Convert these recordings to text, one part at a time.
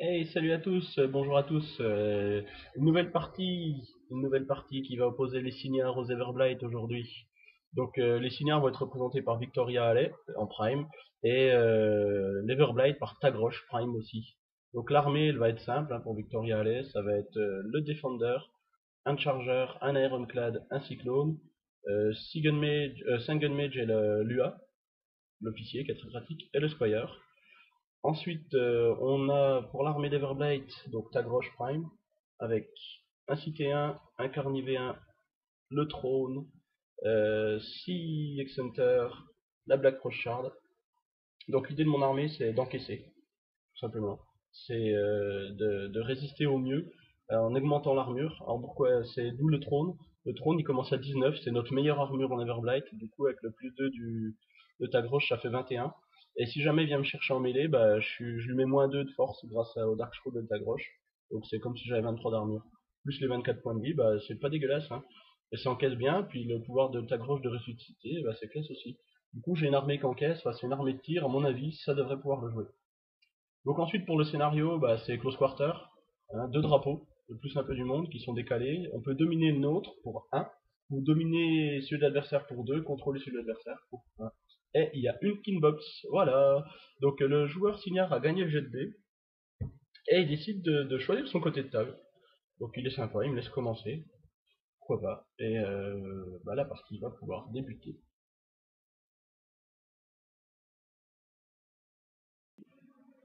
Hey, salut à tous, bonjour à tous. Une nouvelle partie qui va opposer les Signiers aux Everblight aujourd'hui. Donc les Signiers vont être représentés par Victoria Alley en prime et l'Everblight par Tagrosh prime aussi. Donc l'armée elle va être simple hein, pour Victoria Alley, ça va être le Defender, un Charger, un Ironclad, un Cyclone, 5 Gun Mage et l'UA, l'officier qui est très pratique, et le Squire. Ensuite, on a pour l'armée d'Everblight, donc Tagrosh Prime, avec un Cité1, un Carnivéen, le Trône, 6 Exhunter, la Black Cross Shard. Donc l'idée de mon armée, c'est d'encaisser, tout simplement. C'est de résister au mieux en augmentant l'armure. Alors pourquoi c'est d'où le Trône? Le Trône, il commence à 19, c'est notre meilleure armure en Everblight. Du coup, avec le plus 2 de Tagrosh, ça fait 21. Et si jamais il vient me chercher en mêlée, bah, je lui mets moins 2 de force grâce au Dark Scroll de Tagrosh. Donc c'est comme si j'avais 23 d'armure. Plus les 24 points de vie, bah, c'est pas dégueulasse. Hein. Et ça encaisse bien, puis le pouvoir de Tagrosh de ressusciter, bah, c'est classe aussi. Du coup, j'ai une armée qui encaisse, enfin, c'est une armée de tir, à mon avis, ça devrait pouvoir le jouer. Donc ensuite pour le scénario, bah, c'est close quarter, hein, deux drapeaux, le plus simple du monde, qui sont décalés. On peut dominer le nôtre pour un, ou dominer celui de l'adversaire pour 2, contrôler celui de l'adversaire pour un. Et il y a une kinbox, voilà. Donc le joueur signard a gagné le jet de dés, et il décide de choisir son côté de table. Donc il est sympa, il me laisse commencer, pourquoi pas. Et bah, la partie va pouvoir débuter.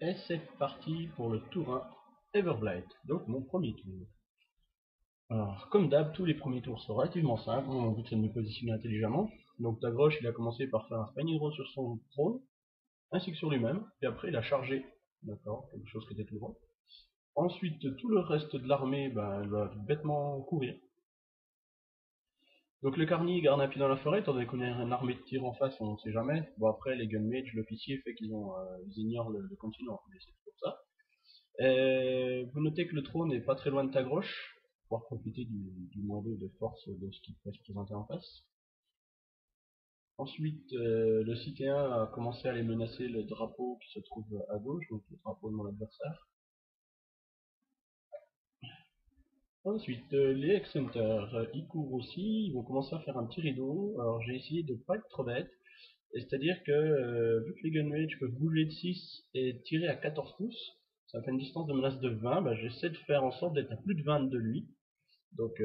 Et c'est parti pour le tour 1 Everblight, donc mon premier tour. Alors, comme d'hab, tous les premiers tours sont relativement simples. Mon but c'est de me positionner intelligemment. Donc Tagrosh, il a commencé par faire un spine hero sur son trône, ainsi que sur lui-même, et après il a chargé, d'accord, quelque chose qui était tout droit. Ensuite, tout le reste de l'armée, ben, elle va bêtement courir. Donc le Carni garde un pied dans la forêt, étant donné qu'on a une armée de tir en face, on ne sait jamais. Bon après, les Gunmage, l'officier fait ils ignorent le continent, mais c'est pour ça. Et vous notez que le trône n'est pas très loin de Tagrosh, pour pouvoir profiter du moins 2 de force de ce qui pourrait se présenter en face. Ensuite, le Cité1 a commencé à aller menacer le drapeau qui se trouve à gauche, donc le drapeau de mon adversaire. Ensuite, les X-Hunters, ils courent aussi, ils vont commencer à faire un petit rideau. Alors j'ai essayé de pas être trop bête, c'est-à-dire que vu que les Gunmage peuvent bouger de 6 et tirer à 14 pouces, ça fait une distance de menace de 20, bah, j'essaie de faire en sorte d'être à plus de 20 de lui. Donc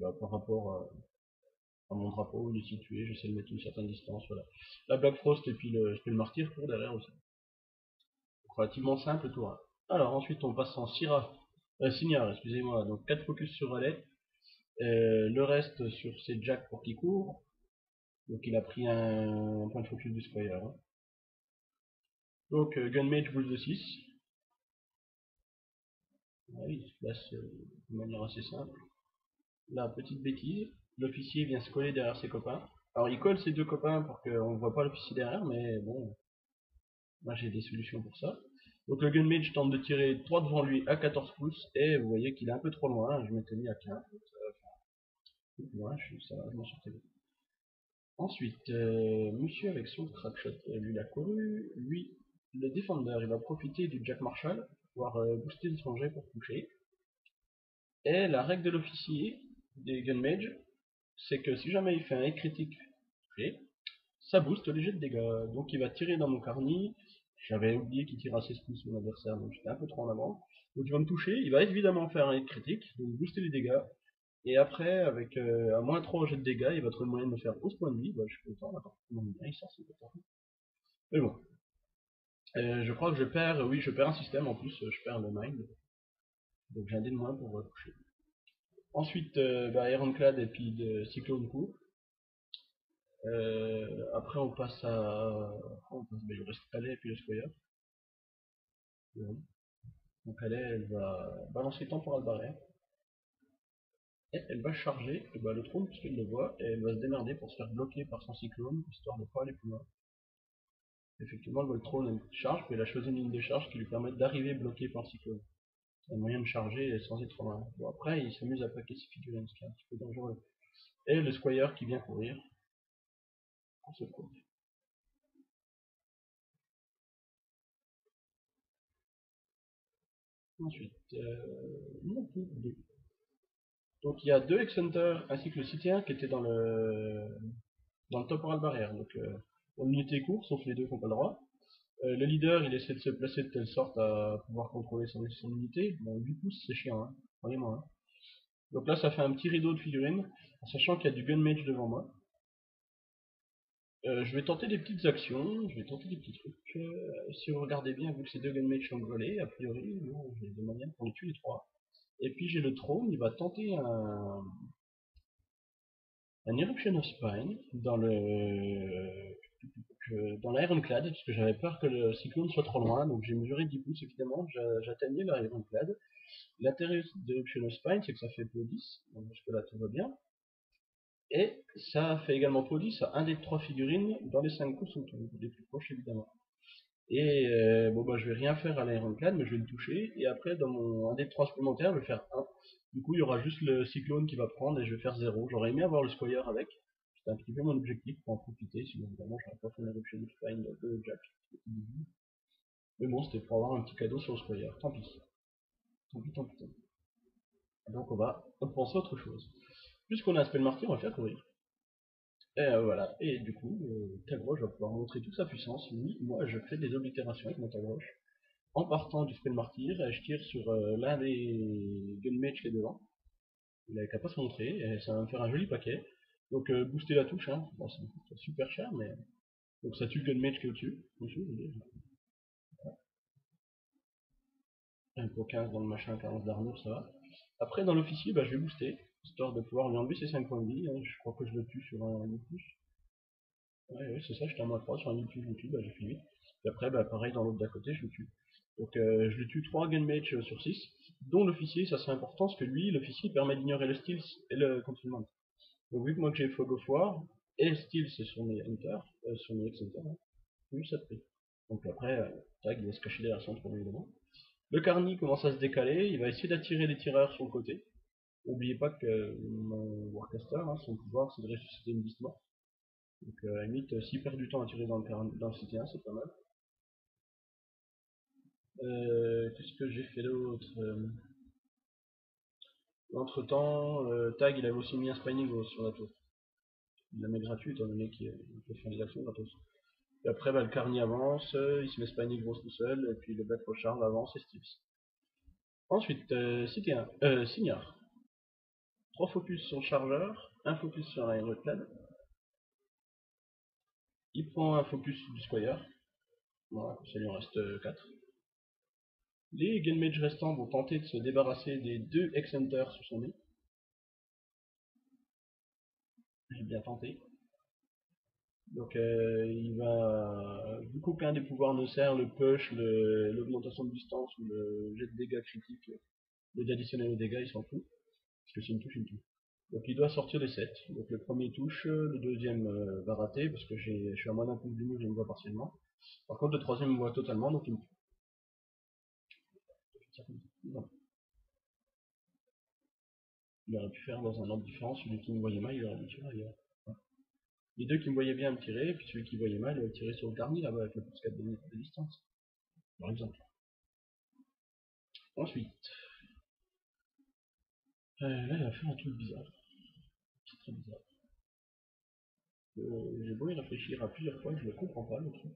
bah, par rapport à mon drapeau, il est situé, j'essaie de mettre une certaine distance, voilà. La Black Frost et puis le martyr pour derrière aussi. Relativement simple tout. Hein. Alors ensuite on passe en Signard, excusez-moi, donc 4 focus sur Relais, le reste sur ses jacks pour qu'il court, donc il a pris un point de focus du Squire. Hein. Donc Gunmage bouge de 6, ouais, il se place de manière assez simple. La petite bêtise, l'officier vient se coller derrière ses copains. Alors il colle ses deux copains pour qu'on ne voit pas l'officier derrière, mais bon, moi j'ai des solutions pour ça. Donc le Gunmage tente de tirer droit devant lui à 14 pouces, et vous voyez qu'il est un peu trop loin, je m'étais mis à 15. Ouais, ça va, je m'en sortais bien. Ensuite, monsieur avec son crackshot, lui il a couru. Lui, le Defender, il va profiter du Jack Marshall, pouvoir booster son jet pour toucher. Et la règle de l'officier des Gunmage, c'est que si jamais il fait un hit critique touché, ça booste les jets de dégâts. Donc il va tirer dans mon carni. J'avais oublié qu'il tire à 16 pouces mon adversaire, donc j'étais un peu trop en avant. Donc il va me toucher, il va évidemment faire un hit critique, donc booster les dégâts. Et après, avec un moins 3 au jet de dégâts, il va trouver le moyen de me faire 11 points de vie. Bah, je suis content, n'importe comment bien, il sort ses points. Mais bon. Je crois que je perds, oui, je perds un système en plus, je perds le mind. Donc j'ai un dé de moins pour toucher. Ensuite, bah, Ironclad et puis de Cyclone Coup. Après, on passe à. Bah, il reste Calais et puis le Squire. Donc Calais, elle va balancer Temporal Barrière. Et elle va charger bah, le trône puisqu'elle le voit. Et elle va se démerder pour se faire bloquer par son cyclone, histoire de ne pas aller plus loin. Effectivement, le Voltron a une charge, puis elle a choisi une ligne de charge qui lui permet d'arriver bloqué par le cyclone. C'est un moyen de charger sans être trop loin. Bon, après, il s'amuse à paquer ses figurines, ce qui est un petit peu dangereux. Et le Squire qui vient courir pour se protéger. Ensuite, non, deux. Donc il y a deux X-Hunters ainsi que le Citien qui étaient dans le temporal barrière. Donc on unité court, sauf les deux qui n'ont pas le droit. Le leader il essaie de se placer de telle sorte à pouvoir contrôler son unité. Bon, 8 pouces c'est chiant, hein, croyez-moi. Hein. Donc là ça fait un petit rideau de figurines, en sachant qu'il y a du gunmage devant moi. Je vais tenter des petites actions, je vais tenter des petits trucs. Si vous regardez bien, vu que ces deux gunmages sont volés, a priori, j'ai des moyens pour les tuer les trois. Et puis j'ai le trône, il va tenter un Eruption of Spine dans l'Ironclad, parce que j'avais peur que le cyclone soit trop loin, donc j'ai mesuré 10 pouces évidemment, j'atteignais l'Ironclad. L'intérêt d'Eruption of Spine, c'est que ça fait +10, donc jusque là tout va bien. Et ça fait également +10 à un des trois figurines dans les 5 pouces autour, les plus proches évidemment. Et bon bah je vais rien faire à l'Ironclad, mais je vais le toucher, et après dans mon un des trois supplémentaires, je vais faire 1. Du coup il y aura juste le cyclone qui va prendre, et je vais faire 0. J'aurais aimé avoir le Squire avec, c'était un petit peu mon objectif pour en profiter, sinon évidemment j'aurais pas fait une Eruption of Spine de Jack. Mais bon, c'était pour avoir un petit cadeau sur le Squire, tant pis. Tant pis, tant pis, tant pis. Donc on va penser à autre chose. Puisqu'on a un spell marqué, on va faire courir. Et voilà, et du coup, Tagroche va pouvoir montrer toute sa puissance. Oui, moi je fais des oblitérations avec mon Tagroche. En partant du spell martyr, je tire sur l'un des gunmages qui est devant. Il n'avait qu'à pas se montrer, et ça va me faire un joli paquet. Donc booster la touche, hein. Bon, ça me coûte super cher, mais... Donc ça tue le gunmage qui est au-dessus. Un pot 15 dans le machin, 40 d'armure, ça va. Après, dans l'officier, bah, je vais booster, histoire de pouvoir lui enlever ses 5 points de vie. Hein. Je crois que je le tue sur un 8 pouces. Ouais, c'est ça, j'étais à moins 3 sur un 8 pouces, je le tue, bah, j'ai fait 8. Et après, bah, pareil, dans l'autre d'à côté, je le tue. Donc je le tue 3 gunmages sur 6, dont l'officier, ça c'est important, parce que lui, l'officier, permet d'ignorer le stealth et le confinement. Donc vu que moi que j'ai Fog of War, et le stealth c'est sur mes hunters, sur mes ex-hunters, hein, lui ça prie. Donc après, tag, il va se cacher derrière son trône évidemment. Le Carni commence à se décaler, il va essayer d'attirer les tireurs sur le côté. N'oubliez pas que mon Warcaster, hein, son pouvoir c'est de ressusciter une beast morte. Donc à la limite, s'il perd du temps à tirer dans le CT1, c'est pas mal. Qu'est-ce que j'ai fait d'autre Entre temps, Tag il avait aussi mis un Spiny Ghost sur la tour. Il la met gratuit étant donné qu'il peut faire des actions gratos. Et après bah, le Carni avance, il se met Spiny Ghost tout seul, et puis le Black Rochard avance et Stips. Ensuite, CT1, Signard. 3 focus sur le chargeur, 1 focus sur l'Ironclad. Il prend un focus du Squire. Voilà, ça lui en reste 4. Les Gunmages restants vont tenter de se débarrasser des 2 X-Hunters sous son nez. J'ai bien tenté. Donc il va, vu qu'aucun des pouvoirs ne sert, le push, l'augmentation de distance ou le jet de dégâts critique, le dégâts additionnel aux dégâts, il s'en fout. Parce que c'est une touche, une touche. Donc il doit sortir des 7. Donc le premier touche, le deuxième va rater, parce que je suis à moins d'un pouce du mur, et il me voit partiellement. Par contre le troisième me voit totalement, donc il me non. Il aurait pu faire dans un ordre différent, celui qui me voyait mal, il aurait dû tirer ailleurs. Les deux qui me voyaient bien me tirer, et puis celui qui voyait mal, il tirer sur le Garni là-bas avec le plus 4 de distance. Par exemple. Ensuite, là il va faire un truc bizarre. C'est très bizarre. J'ai beau y réfléchir à plusieurs fois, je ne comprends pas le truc.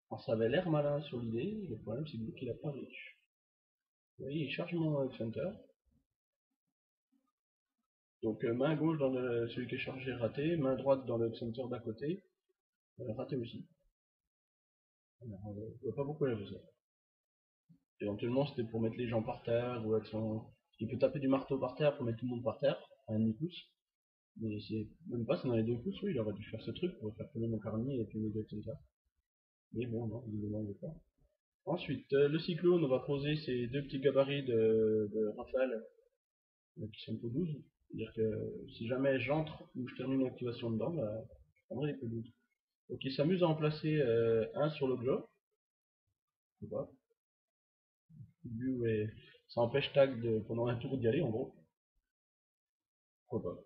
Alors ça avait l'air malin sur l'idée, le problème c'est que qu'il a pas réussi. Vous voyez, il charge mon Center. Donc main gauche dans celui qui est chargé raté, main droite dans le Center d'à côté, raté aussi. Alors, je vois pas pourquoi il a fait ça. Éventuellement c'était pour mettre les gens par terre, ou avec son... Il peut taper du marteau par terre pour mettre tout le monde par terre, à un demi-pouce. Mais c'est même pas, c'est dans les 2 pouces, oui, il aurait dû faire ce truc pour faire tomber mon carnier et puis mes deux Center. Mais bon, non, il ne veut pas. Ensuite, le cyclone, on va poser ces deux petits gabarits de rafale qui sont pour 12. C'est-à-dire que si jamais j'entre ou je termine l'activation dedans, bah, je prendrai les P12. Donc il s'amuse à en placer un sur l'objet. Ça empêche Tag pendant un tour d'y aller en gros. Pourquoi pas.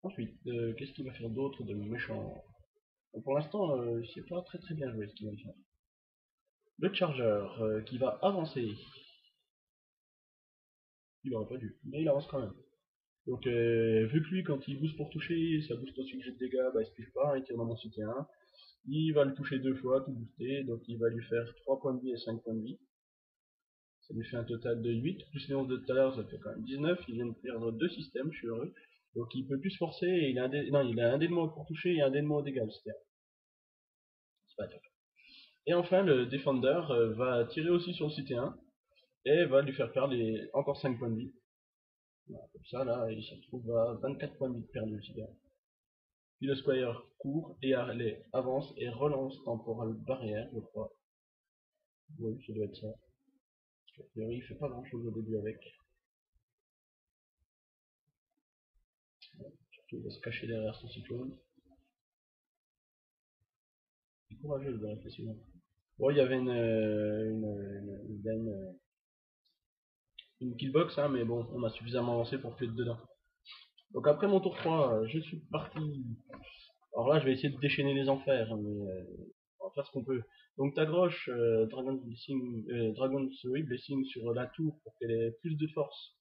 Ensuite, qu'est-ce qu'il va faire d'autre de méchant? Pour l'instant, c'est pas très bien joué ce qu'il va faire. Le chargeur qui va avancer. Il aurait pas dû, mais il avance quand même. Donc vu que lui quand il booste pour toucher, ça booste aussi que j'ai de dégâts, bah il se piche pas, il tire dans mon cité 1. Il va le toucher deux fois, tout booster, donc il va lui faire 3 points de vie et 5 points de vie. Ça lui fait un total de 8, plus les 11 de tout à l'heure, ça fait quand même 19. Il vient de perdre 2 systèmes, je suis heureux. Donc il peut plus se forcer, et il a un dé, non, il a un dé de moins pour toucher et un dé de moins au dégâts, c'est pas top. Et enfin, le Defender va tirer aussi sur le cité 1, et va lui faire perdre encore 5 points de vie. Voilà, comme ça, là, il se retrouve à 24 points de vie perdu, le cité 1. Puis le Squire court et avance et relance Temporal Barrière, je crois. Oui, ça doit être ça. A priori, il fait pas grand chose au début avec. Surtout, il va se cacher derrière son cyclone. C'est courageux de réfléchir. Bon, il y avait une killbox, hein, mais bon, on a suffisamment avancé pour plus être dedans. Donc après mon tour 3, je suis parti. Alors là, je vais essayer de déchaîner les enfers, mais on va faire ce qu'on peut. Donc Tagroche, Blessing sur la tour pour qu'elle ait plus de force.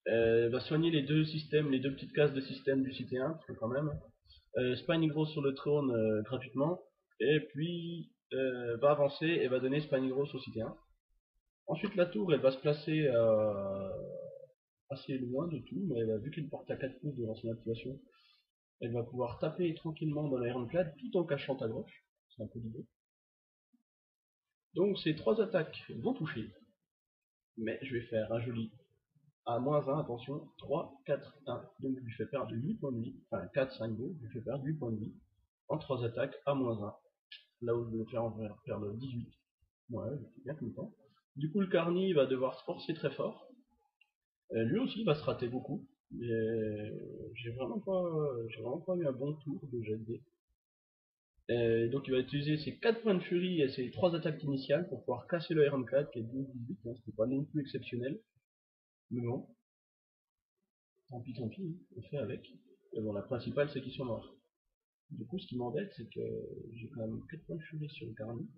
Va soigner les deux systèmes, les deux petites cases de système du cité 1, parce que quand même. Spine Gros sur le trône gratuitement. Et puis va avancer et va donner Spine Gros au cité 1. Ensuite la tour elle va se placer assez loin de tout, mais elle a vu qu'elle porte à 4 pouces devant son activation. Elle va pouvoir taper tranquillement dans l'Ironclad tout en cachant ta gauche. C'est un peu l'idée. Donc ces trois attaques vont toucher. Mais je vais faire un joli à -1, attention, 3, 4, 1. Donc je lui fais perdre 8 points de vie. Enfin 4, 5, 2, je lui fais perdre 8 points de vie. En 3 attaques à -1. Là où je vais faire perdre 18. Ouais, je suis bien content. Du coup le Carny va devoir se forcer très fort. Lui aussi va se rater beaucoup. Mais j'ai vraiment pas eu un bon tour de jet de dés. Donc il va utiliser ses 4 points de furie et ses 3 attaques initiales pour pouvoir casser le Ironclad qui est 12-18, hein, ce qui n'est pas non plus exceptionnel. Mais bon, tant pis, hein, on fait avec. Et bon, la principale c'est qu'ils sont morts. Du coup ce qui m'embête c'est que j'ai quand même 4 points de furie sur le Carny.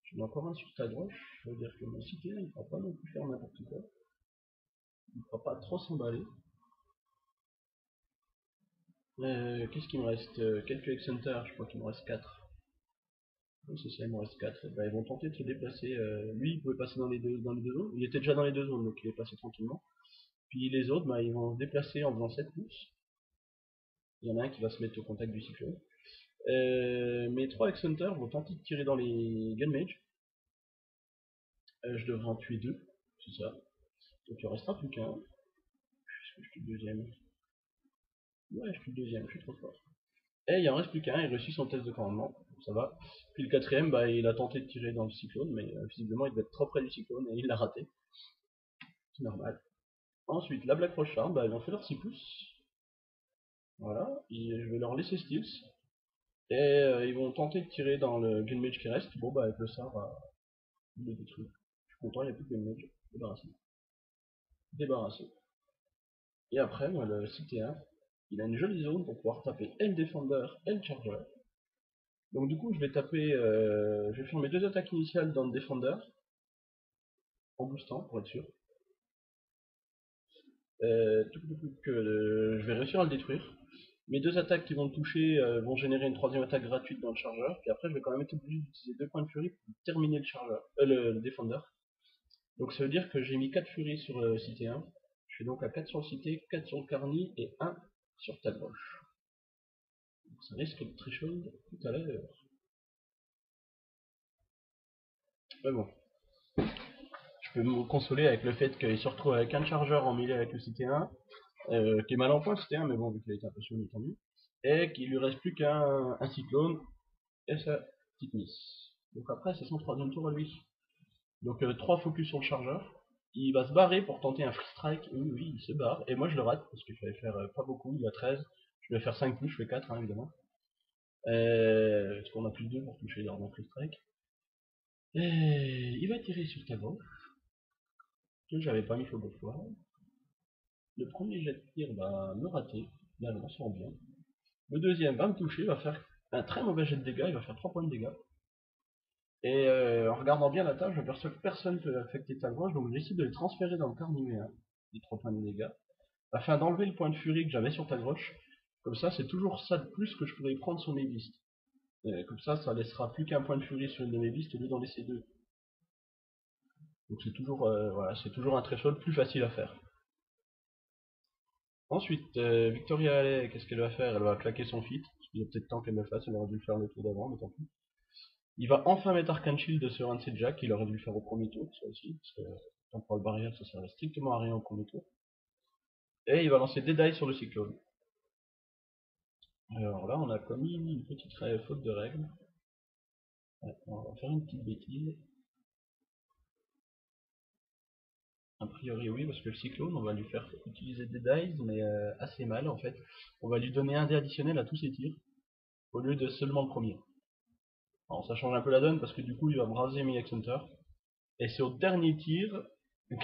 J'en ai encore un sur ta droite, ça veut dire que mon cité là il ne va pas non plus faire n'importe quoi. Il ne va pas trop s'emballer. Qu'est-ce qu'il me reste quelques Excenters, je crois qu'il me reste 4. Oui, c'est ça, il me reste 4. Bah, ils vont tenter de se déplacer. Lui, il pouvait passer dans les deux zones. Il était déjà dans les deux zones, donc il est passé tranquillement. Puis les autres, bah, ils vont se déplacer en faisant 7 pouces. Il y en a un qui va se mettre au contact du cyclone. Mes 3 X-Hunters vont tenter de tirer dans les Gunmage. Je devrais en tuer 2, c'est ça. Donc il en restera plus qu'un. Est-ce que je suis le deuxième? Ouais, je suis le deuxième, je suis trop fort. Et il en reste plus qu'un, il réussit son test de commandement, ça va. Puis le quatrième, bah, il a tenté de tirer dans le cyclone, mais visiblement il devait être trop près du cyclone et il l'a raté. C'est normal. Ensuite, la Black Roche Charm, bah, ils ont fait leur 6 pouces. Voilà, et je vais leur laisser Steels. Et ils vont tenter de tirer dans le Gunmage qui reste. Bon, bah, avec le sort, il le détruit. Je suis content, il n'y a plus de Gunmage. Débarrassé. Débarrassé. Et après, moi, le CT1, il a une jolie zone pour pouvoir taper et le Defender et le Charger. Donc, du coup, je vais taper. Je vais faire mes 2 attaques initiales dans le Defender. En boostant, pour être sûr. Je vais réussir à le détruire. Mes 2 attaques qui vont le toucher vont générer une troisième attaque gratuite dans le chargeur, puis après je vais quand même être obligé d'utiliser 2 points de furie pour terminer le chargeur, le Defender. Donc ça veut dire que j'ai mis 4 furies sur cité 1. Je suis donc à 4 sur le cité, 4 sur le Carny et 1 sur ta gauche. Donc ça risque de très chaud tout à l'heure. Mais bon, je peux me consoler avec le fait qu'il se retrouve avec un chargeur en mêlée avec le cité 1, qui est mal en point le cité 1, mais bon, vu qu'il a été impressionné, tant mieux. Et qu'il lui reste plus qu'un cyclone et sa petite miss. Donc après, c'est son troisième tour à lui. Donc 3 focus sur le chargeur. Il va se barrer pour tenter un free strike. Oui, oui, il se barre. Et moi, je le rate parce qu'il fallait faire pas beaucoup. Il a 13. Je vais faire 5 plus, je fais 4, hein, évidemment. Parce qu'on a plus de 2 pour toucher lors d'un free strike. Et il va tirer sur ta gauche. Que j'avais pas mis au beau fois. Le premier jet de tir va me rater. Là, on sent bien. Le deuxième va me toucher, va faire un très mauvais jet de dégâts. Il va faire 3 points de dégâts. Et en regardant bien la table, je m'aperçois que personne ne peut affecter Tagroche, donc je décide de les transférer dans le Carnivet 1, les 3 points de dégâts, afin d'enlever le point de furie que j'avais sur Tagroche. Comme ça, c'est toujours ça de plus que je pourrais prendre sur mes listes. Comme ça laissera plus qu'un point de furie sur une de mes listes au lieu d'en laisser deux. Donc c'est toujours, voilà, c'est toujours un threshold plus facile à faire. Ensuite, Victoria Alley, qu'est-ce qu'elle va faire? Elle va claquer son feat. Il est peut-être temps qu'elle le fasse, elle aurait dû le faire le tour d'avant, mais tant pis. Il va enfin mettre Arcane Shield sur un de ses jacks, il aurait dû le faire au premier tour, ça aussi, parce que Temporal Barrière, ça servait strictement à rien au premier tour. Et il va lancer Deadeye sur le cyclone. Alors là, on a commis une petite faute de règle. Ouais, on va faire une petite bêtise. A priori oui, parce que le cyclone, on va lui faire utiliser Deadeye, mais assez mal en fait. On va lui donner un dé additionnel à tous ses tirs, au lieu de seulement le premier. Alors ça change un peu la donne, parce que du coup, il va braser Miyak Center. Et c'est au dernier tir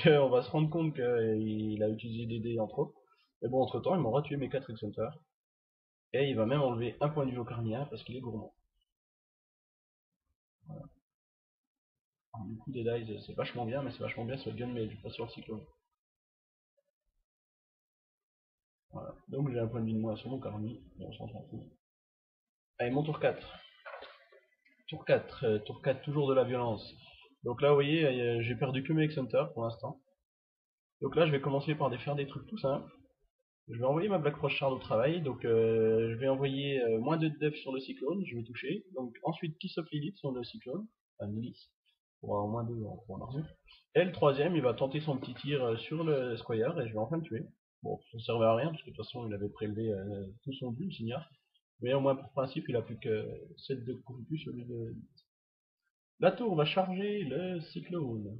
qu'on va se rendre compte qu'il a utilisé des dés en trop. Mais bon, entre temps, il m'aura tué mes 4 X-Hunters. Et il va même enlever un point de vue au Carnien parce qu'il est gourmand. Voilà. Alors, du coup, des dice, c'est vachement bien, mais c'est vachement bien sur le Gunmage, pas sur le Cyclone. Voilà. Donc j'ai un point de vue de moins sur mon Carni, mais on s'en fout. Allez, mon tour 4. Tour 4, toujours de la violence. Donc là, vous voyez, j'ai perdu que mes X-Hunters pour l'instant. Donc là, je vais commencer par faire des trucs tout simples. Je vais envoyer ma Black Frost Shard au travail, donc je vais envoyer moins de def sur le cyclone, je vais toucher. Donc ensuite Kiss of Lilith sur le cyclone, enfin Lilith, pour avoir moins 2 pour en armure. Et le troisième, il va tenter son petit tir sur le Squire et je vais enfin le tuer. Bon, ça ne servait à rien, parce que de toute façon il avait prélevé tout son but, le signard. Mais au moins pour principe, il a plus que 7 de plus celui de... La tour va charger le cyclone.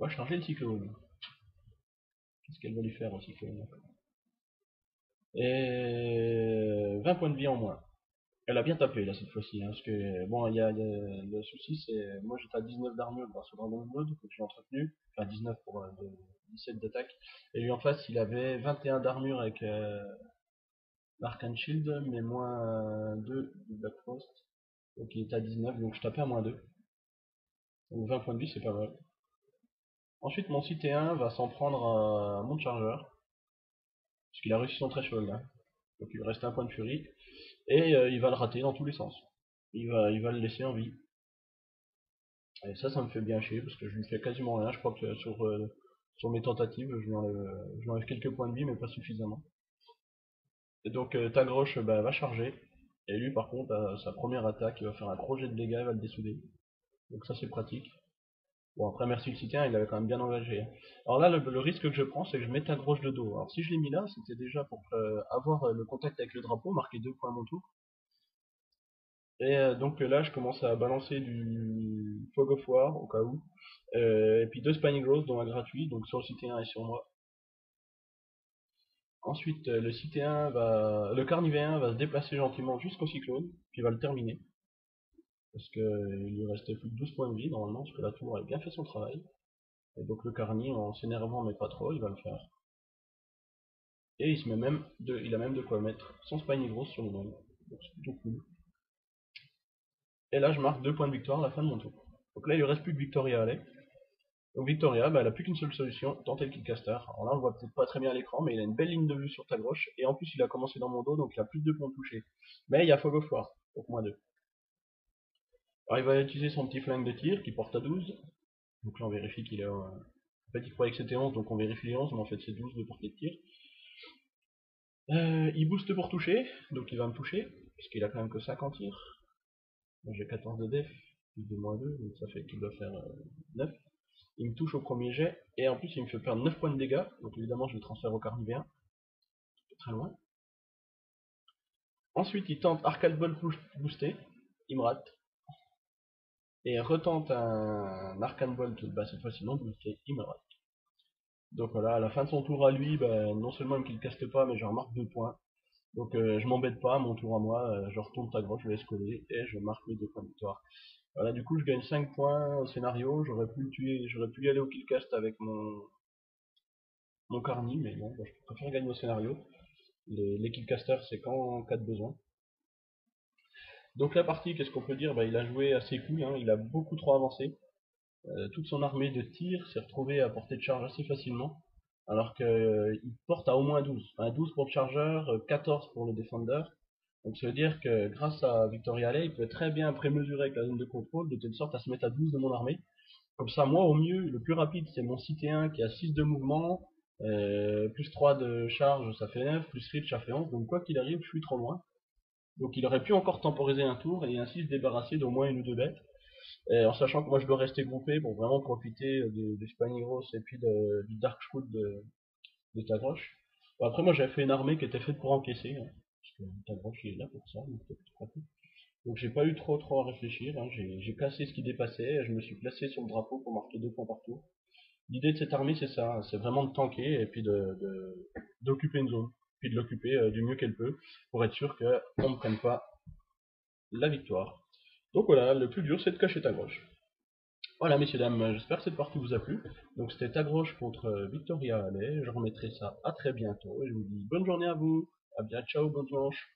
Va charger le cyclone. Qu'est-ce qu'elle va lui faire au cyclone? Et 20 points de vie en moins. Elle a bien tapé là cette fois-ci, hein, parce que bon, il y a le souci, c'est moi j'étais à 19 d'armure grâce au Dragon Blood que j'ai entretenu, enfin 19 pour 17 d'attaque, et lui en face il avait 21 d'armure avec l'Arcane Shield, mais moins 2 du Black Frost, donc il était à 19, donc je tapais à moins 2, donc 20 points de vie c'est pas mal. Ensuite mon CT1 va s'en prendre à mon chargeur, parce qu'il a réussi son threshold, hein. Donc il lui reste un point de furie, et il va le rater dans tous les sens. Il va le laisser en vie. Et ça me fait bien chier parce que je lui fais quasiment rien. Je crois que sur mes tentatives, je lui enlève quelques points de vie, mais pas suffisamment. Et donc Tagroche bah, va charger. Et lui, par contre, à sa première attaque, il va faire un gros jet de dégâts, il va le dessouder. Donc ça, c'est pratique. Bon, après, merci le citien, il avait quand même bien engagé, hein. Alors là, le risque que je prends, c'est que je mets Tagroche de dos. Alors si je l'ai mis là, c'était déjà pour avoir le contact avec le drapeau, marquer 2 points à mon tour. Et donc là, je commence à balancer du Fog of War, au cas où. Et puis 2 Spiny Growth, dont un gratuit, donc sur le CT1 et sur moi. Ensuite, le Carnivéen va se déplacer gentiment jusqu'au Cyclone, puis va le terminer. Parce qu'il lui restait plus que 12 points de vie, normalement, parce que la tour a bien fait son travail. Et donc le Carni, en s'énervant mais pas trop, il va le faire. Et il a même de quoi mettre son Spiny Growth sur le même. Donc c'est plutôt cool. Et là, je marque 2 points de victoire à la fin de mon tour. Donc là, il lui reste plus que Victoria à aller. Donc Victoria, bah, elle a plus qu'une seule solution, tenter le Killcaster. Alors là, on voit peut-être pas très bien à l'écran, mais il a une belle ligne de vue sur Tagroche, et en plus il a commencé dans mon dos, donc il a plus de 2 points touchés. Mais il y a Fog of War, donc moins 2. Alors il va utiliser son petit flingue de tir, qui porte à 12. Donc là on vérifie qu'il a... En fait il croyait que c'était 11, donc on vérifie les 11, mais en fait c'est 12 de portée de tir. Il booste pour toucher, donc il va me toucher, puisqu'il a quand même que 5 en tir. J'ai 14 de def, plus de moins 2, donc ça fait qu'il doit faire 9. Il me touche au premier jet, et en plus il me fait perdre 9 points de dégâts, donc évidemment je le transfère au Carnivéen, très loin. Ensuite il tente Arcade Ball boosté, il me rate. Et retente un Arcane Bolt, bah, cette fois-ci non boosté, il me rate. Donc voilà, à la fin de son tour à lui, bah, non seulement il me caste pas, mais je remarque 2 points. Donc je m'embête pas, mon tour à moi, je retourne ta grosse, je laisse coller, et je marque mes 2 points de victoire. Voilà, du coup je gagne 5 points au scénario, j'aurais pu le tuer, j'aurais pu y aller au killcast avec mon Carni, mais bon, bah, je préfère gagner au scénario. Les killcasters c'est qu'en cas de besoin. Donc la partie, qu'est-ce qu'on peut dire? Bah, il a joué assez cool, hein, il a beaucoup trop avancé. Toute son armée de tir s'est retrouvée à portée de charge assez facilement, alors qu'il porte à au moins 12. Enfin, 12 pour le chargeur, 14 pour le defender. Donc ça veut dire que grâce à Victoria Alley, il peut très bien prémesurer avec la zone de contrôle, de telle sorte à se mettre à 12 de mon armée. Comme ça, moi, au mieux, le plus rapide, c'est mon Cité1 qui a 6 de mouvement, plus 3 de charge, ça fait 9, plus reach, ça fait 11. Donc quoi qu'il arrive, je suis trop loin. Donc il aurait pu encore temporiser un tour et ainsi se débarrasser d'au moins une ou deux bêtes. En sachant que moi je dois rester groupé pour vraiment profiter du Spaniros et puis du Dark Shroud de Tagroche. Bon, après moi j'avais fait une armée qui était faite pour encaisser, hein, parce que Tagroche il est là pour ça, donc c'est plus pratique. Donc j'ai pas eu trop à réfléchir, hein, j'ai cassé ce qui dépassait, je me suis placé sur le drapeau pour marquer 2 points partout. L'idée de cette armée c'est ça, hein, c'est vraiment de tanker et puis d'occuper une zone, puis de l'occuper du mieux qu'elle peut, pour être sûr qu'on ne prenne pas la victoire. Donc voilà, le plus dur c'est de cacher Tagroche. Voilà, messieurs, dames, j'espère que cette partie vous a plu. Donc c'était Tagroche contre Victoria Alley. Je remettrai ça à très bientôt. Et je vous dis bonne journée à vous. À bien, ciao, bon dimanche.